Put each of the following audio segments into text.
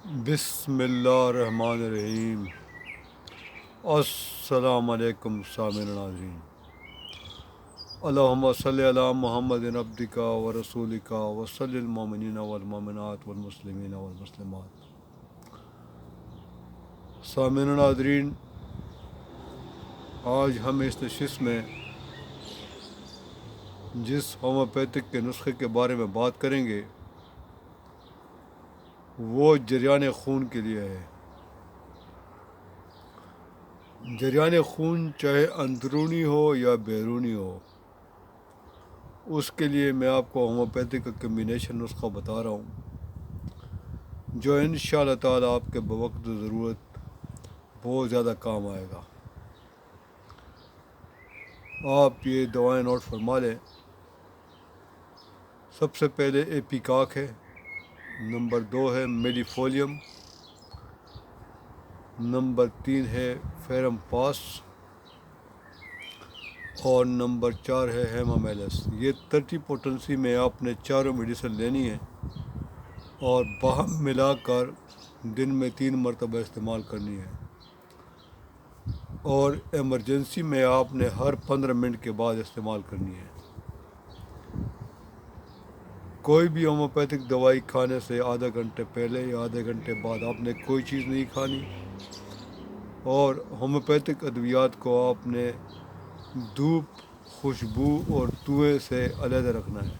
بسم اللہ الرحمن الرحیم۔ السلام علیکم سامعین ناظرین، اللہم صلی علی محمد عبدک و رسولک و صلی المؤمنین والمؤمنات والمسلمین والمسلمات۔ سامعین ناظرین، آج ہم اس نشست میں جس ہومیوپیتھک کے نسخے کے بارے میں بات کریں گے وہ جریان خون کے لیے ہے۔ جریان خون چاہے اندرونی ہو یا بیرونی ہو، اس کے لیے میں آپ کو ہومیوپیتھک کا کمبینیشن نسخہ بتا رہا ہوں جو انشاءاللہ تعالی آپ کے بوقت ضرورت بہت زیادہ کام آئے گا۔ آپ یہ دوائیں نوٹ فرما لیں۔ سب سے پہلے ایپیکاک ہے، نمبر 2 ہے میڈی فولیم، نمبر 3 ہے فیرم پاس اور نمبر 4 ہے ہیمامیلس۔ یہ 30 پوٹنسی میں آپ نے چاروں میڈیسن لینی ہے اور باہم ملا کر دن میں 3 مرتبہ استعمال کرنی ہے، اور ایمرجنسی میں آپ نے ہر 15 منٹ کے بعد استعمال کرنی ہے۔ کوئی بھی ہومیوپیتھک دوائی کھانے سے آدھا گھنٹے پہلے یا آدھے گھنٹے بعد آپ نے کوئی چیز نہیں کھانی، اور ہومیوپیتھک ادویات کو آپ نے دھوپ، خوشبو اور دھوئیں سے علیحدہ رکھنا ہے۔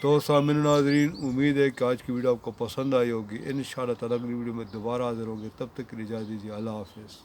تو سامعین ناظرین، امید ہے کہ آج کی ویڈیو آپ کو پسند آئی ہوگی۔ انشاءاللہ تعالی اگلی ویڈیو میں دوبارہ حاضر ہوں گے، تب تک کے لیے اجازت دیجیے۔ اللہ حافظ۔